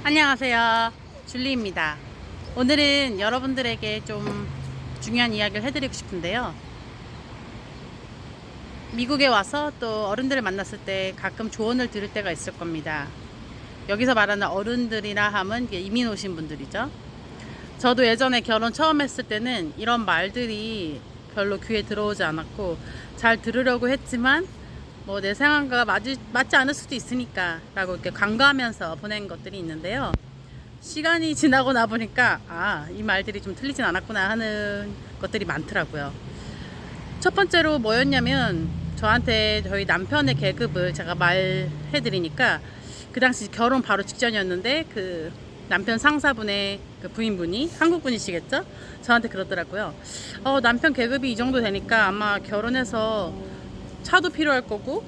안녕하세요. 줄리입니다. 오늘은 여러분들에게 좀 중요한 이야기를 해드리고 싶은데요. 미국에 와서 또 어른들을 만났을 때 가끔 조언을 들을 때가 있을 겁니다. 여기서 말하는 어른들이라 함은 이민 오신 분들이죠. 저도 예전에 결혼 처음 했을 때는 이런 말들이 별로 귀에 들어오지 않았고 잘 들으려고 했지만 뭐 내 생각과 맞지 않을 수도 있으니까 라고 이렇게 간과하면서 보낸 것들이 있는데요. 시간이 지나고 나 보니까 이 말들이 좀 틀리진 않았구나 하는 것들이 많더라고요. 첫 번째로 뭐였냐면 저한테 저희 남편의 계급을 제가 말해드리니까 그 당시 결혼 바로 직전이었는데 그 남편 상사분의 그 부인분이 한국분이시겠죠? 저한테 그러더라고요. 남편 계급이 이 정도 되니까 아마 결혼해서 차도 필요할 거고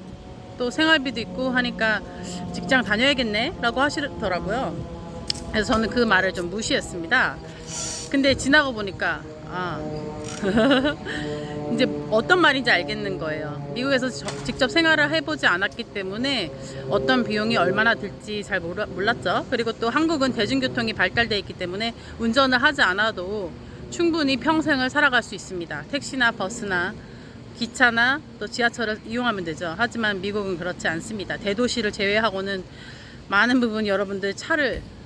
또 생활비도 있고 하니까 직장 다녀야겠네 라고 하시더라고요. 그래서 저는 그 말을 좀 무시했습니다. 근데 지나고 보니까 이제 어떤 말인지 알겠는 거예요. 미국에서 직접 생활을 해보지 않았기 때문에 어떤 비용이 얼마나 들지 잘 몰랐죠. 그리고 또 한국은 대중교통이 발달되어 있기 때문에 운전을 하지 않아도 충분히 평생을 살아갈 수 있습니다. 택시나 버스나 기차나 또 지하철을 이용하면 되죠. 하지만 미국은 그렇지 않습니다. 대도시를 제외하고는 많은 부분 여러분들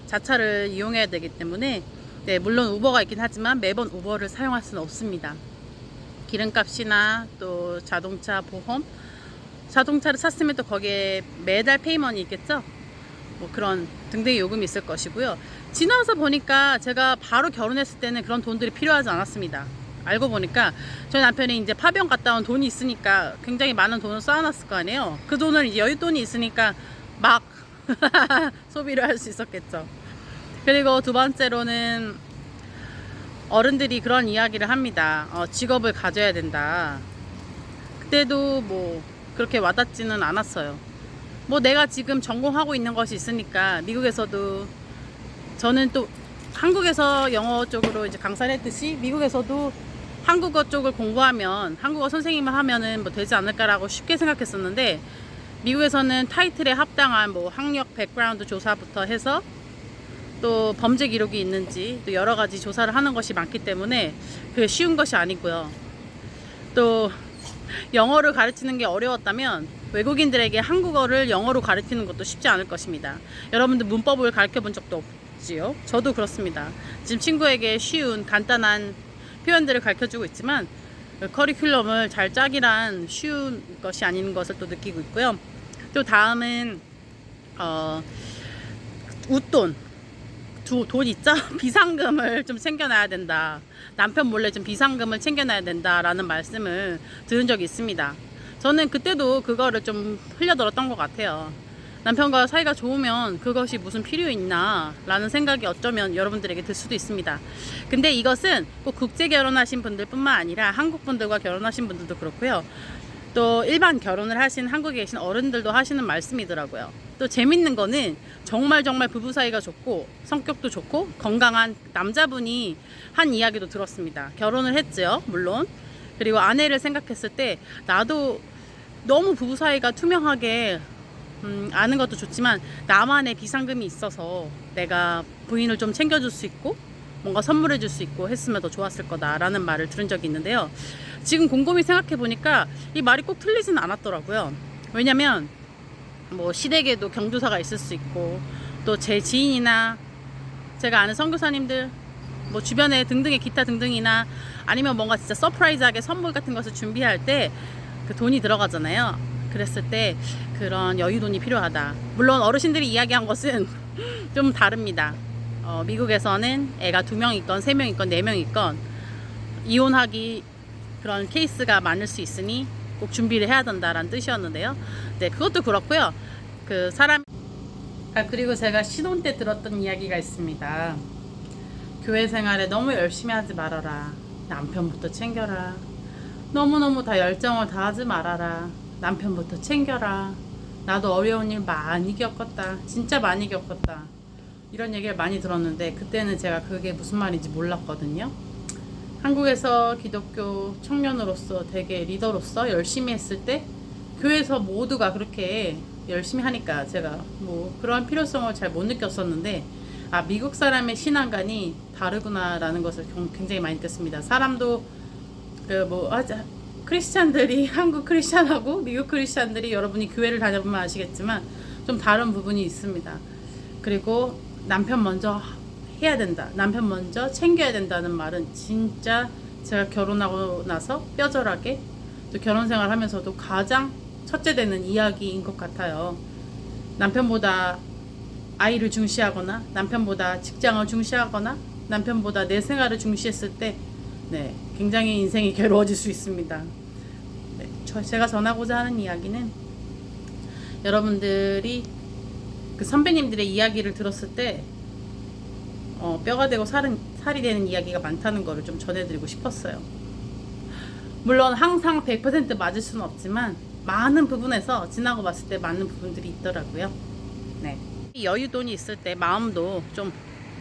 자차를 이용해야 되기 때문에 물론 우버가 있긴 하지만 매번 우버를 사용할 수는 없습니다. 기름값이나 또 자동차 보험, 자동차를 샀으면 또 거기에 매달 페이먼이 있겠죠. 뭐 그런 등등의 요금이 있을 것이고요. 지나서 보니까 제가 바로 결혼했을 때는 그런 돈들이 필요하지 않았습니다. 알고 보니까 저희 남편이 이제 파병 갔다 온 돈이 있으니까 굉장히 많은 돈을 쌓아놨을 거 아니에요. 그 돈을 이제 여윳돈이 있으니까 막 소비를 할 수 있었겠죠. 그리고 두 번째로는 어른들이 그런 이야기를 합니다. 직업을 가져야 된다. 그때도 뭐 그렇게 와닿지는 않았어요. 뭐 내가 지금 전공하고 있는 것이 있으니까 미국에서도 저는 또 한국에서 영어 쪽으로 이제 강사를 했듯이 미국에서도 한국어 쪽을 공부하면 한국어 선생님을 하면은 뭐 되지 않을까라고 쉽게 생각했었는데 미국에서는 타이틀에 합당한 뭐 학력 백그라운드 조사부터 해서 또 범죄 기록이 있는지 또 여러 가지 조사를 하는 것이 많기 때문에 그게 쉬운 것이 아니고요. 또 영어를 가르치는 게 어려웠다면 외국인들에게 한국어를 영어로 가르치는 것도 쉽지 않을 것입니다. 여러분들 문법을 가르쳐 본 적도 없지요? 저도 그렇습니다. 지금 친구에게 쉬운 간단한 표현들을 가르쳐주고 있지만 커리큘럼을 잘 짜기란 쉬운 것이 아닌 것을 또 느끼고 있고요. 또 다음은 웃돈 돈 있죠? 비상금을 좀 챙겨놔야 된다. 남편 몰래 좀 비상금을 챙겨놔야 된다라는 말씀을 들은 적이 있습니다. 저는 그때도 그거를 좀 흘려들었던 것 같아요. 남편과 사이가 좋으면 그것이 무슨 필요 있나 라는 생각이 어쩌면 여러분들에게 들 수도 있습니다. 근데 이것은 꼭 국제 결혼하신 분들 뿐만 아니라 한국 분들과 결혼하신 분들도 그렇고요. 또 일반 결혼을 하신 한국에 계신 어른들도 하시는 말씀이더라고요. 또 재밌는 거는 정말 부부 사이가 좋고 성격도 좋고 건강한 남자분이 한 이야기도 들었습니다. 결혼을 했죠, 물론. 그리고 아내를 생각했을 때 나도 너무 부부 사이가 투명하게 아는 것도 좋지만 나만의 비상금이 있어서 내가 부인을 좀 챙겨줄 수 있고 뭔가 선물해 줄 수 있고 했으면 더 좋았을 거다라는 말을 들은 적이 있는데요. 지금 곰곰이 생각해 보니까 이 말이 꼭 틀리지는 않았더라고요. 왜냐면 뭐 시댁에도 경조사가 있을 수 있고 또 제 지인이나 제가 아는 선교사님들 뭐 주변에 등등의 기타 등등이나 아니면 뭔가 진짜 서프라이즈하게 선물 같은 것을 준비할 때 그 돈이 들어가잖아요. 그랬을 때 그런 여유돈이 필요하다. 물론 어르신들이 이야기한 것은 좀 다릅니다. 미국에서는 애가 2명 있건 3명 있건 4명 있건 이혼하기 그런 케이스가 많을 수 있으니 꼭 준비를 해야 된다라는 뜻이었는데요. 네, 그것도 그렇고요. 그리고 제가 신혼 때 들었던 이야기가 있습니다. 교회 생활에 너무 열심히 하지 말아라. 남편부터 챙겨라. 너무너무 다 열정을 다하지 말아라. 남편부터 챙겨라. 나도 어려운 일 많이 겪었다. 진짜 많이 겪었다. 이런 얘기를 많이 들었는데 그때는 제가 그게 무슨 말인지 몰랐거든요. 한국에서 기독교 청년으로서 되게 리더로서 열심히 했을 때 교회에서 모두가 그렇게 열심히 하니까 제가 뭐 그런 필요성을 잘 못 느꼈었는데, 아, 미국 사람의 신앙관이 다르구나라는 것을 굉장히 많이 느꼈습니다. 사람도 크리스찬들이 한국 크리스찬하고 미국 크리스찬들이, 여러분이 교회를 다녀보면 아시겠지만 좀 다른 부분이 있습니다. 그리고 남편 먼저 해야 된다, 남편 먼저 챙겨야 된다는 말은 진짜 제가 결혼하고 나서 뼈저하게, 또 결혼 생활하면서도 가장 첫째 되는 이야기인 것 같아요. 남편보다 아이를 중시하거나, 남편보다 직장을 중시하거나, 남편보다 내 생활을 중시했을 때, 네, 굉장히 인생이 괴로워질 수 있습니다. 네, 제가 전하고자 하는 이야기는, 여러분들이 그 선배님들의 이야기를 들었을 때 뼈가 되고 살이 되는 이야기가 많다는 거를 좀 전해드리고 싶었어요. 물론 항상 100% 맞을 수는 없지만 많은 부분에서 지나고 봤을 때 맞는 부분들이 있더라고요. 네. 여유돈이 있을 때 마음도 좀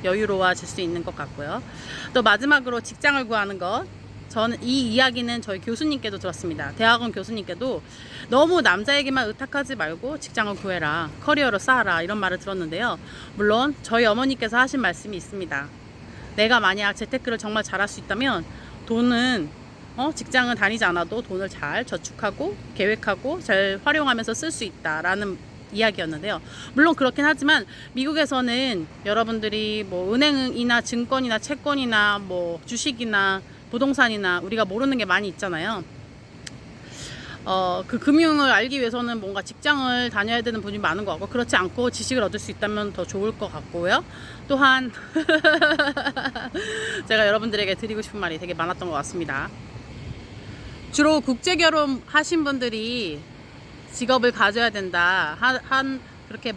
여유로워질 수 있는 것 같고요. 또 마지막으로 직장을 구하는 것. 저는 이 이야기는 저희 교수님께도 들었습니다. 대학원 교수님께도 너무 남자에게만 의탁하지 말고 직장을 구해라, 커리어를 쌓아라, 이런 말을 들었는데요. 물론 저희 어머니께서 하신 말씀이 있습니다. 내가 만약 재테크를 정말 잘할 수 있다면 돈은 직장은 다니지 않아도 돈을 잘 저축하고 계획하고 잘 활용하면서 쓸 수 있다라는 이야기였는데요. 물론 그렇긴 하지만 미국에서는 여러분들이 뭐 은행이나 증권이나 채권이나 뭐 주식이나 부동산이나 우리가 모르는 게 많이 있잖아요. 그 금융을 알기 위해서는 뭔가 직장을 다녀야 되는 분이 많은 것 같고, 그렇지 않고 지식을 얻을 수 있다면 더 좋을 것 같고요. 또한 제가 여러분들에게 드리고 싶은 말이 되게 많았던 것 같습니다. 주로 국제 결혼 하신 분들이 직업을 가져야 된다 그렇게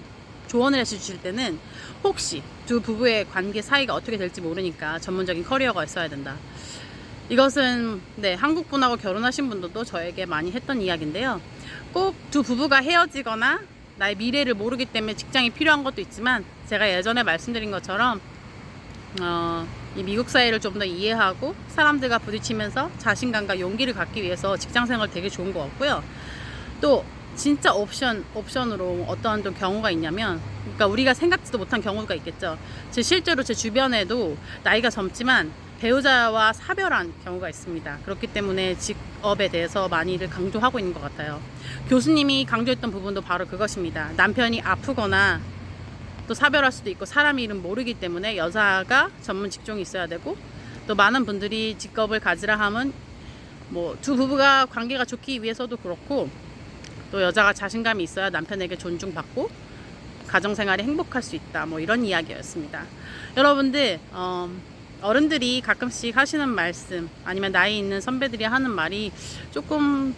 조언을 해주실 때는, 혹시 두 부부의 관계 사이가 어떻게 될지 모르니까 전문적인 커리어가 있어야 된다. 이것은 네, 한국 분하고 결혼하신 분들도 저에게 많이 했던 이야기인데요. 꼭 두 부부가 헤어지거나 나의 미래를 모르기 때문에 직장이 필요한 것도 있지만, 제가 예전에 말씀드린 것처럼 이 미국 사회를 좀 더 이해하고 사람들과 부딪히면서 자신감과 용기를 갖기 위해서 직장 생활 되게 좋은 것 같고요. 또 진짜 옵션으로 어떠한 또 경우가 있냐면, 그러니까 우리가 생각지도 못한 경우가 있겠죠. 실제로 제 주변에도 나이가 젊지만 배우자와 사별한 경우가 있습니다. 그렇기 때문에 직업에 대해서 많이들 강조하고 있는 것 같아요. 교수님이 강조했던 부분도 바로 그것입니다. 남편이 아프거나 또 사별할 수도 있고, 사람 이름 모르기 때문에 여자가 전문 직종이 있어야 되고, 또 많은 분들이 직업을 가지라 하면 뭐 두 부부가 관계가 좋기 위해서도 그렇고, 또 여자가 자신감이 있어야 남편에게 존중받고 가정생활이 행복할 수 있다, 뭐 이런 이야기였습니다. 여러분들 어른들이 가끔씩 하시는 말씀, 아니면 나이 있는 선배들이 하는 말이 조금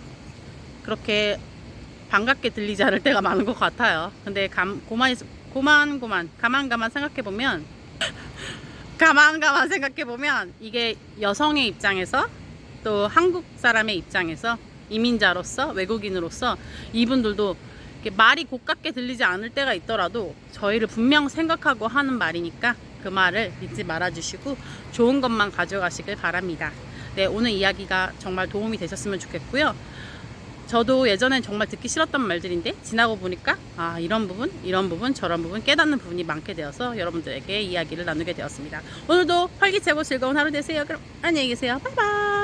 그렇게 반갑게 들리지 않을 때가 많은 것 같아요. 근데 가만 생각해보면 가만 생각해보면 이게 여성의 입장에서, 또 한국 사람의 입장에서, 이민자로서, 외국인으로서 이분들도 말이 고깝게 들리지 않을 때가 있더라도 저희를 분명 생각하고 하는 말이니까 그 말을 믿지 말아주시고 좋은 것만 가져가시길 바랍니다. 네, 오늘 이야기가 정말 도움이 되셨으면 좋겠고요. 저도 예전엔 정말 듣기 싫었던 말들인데 지나고 보니까 이런 부분 저런 부분 깨닫는 부분이 많게 되어서 여러분들에게 이야기를 나누게 되었습니다. 오늘도 활기차고 즐거운 하루 되세요. 그럼 안녕히 계세요. 바이바이.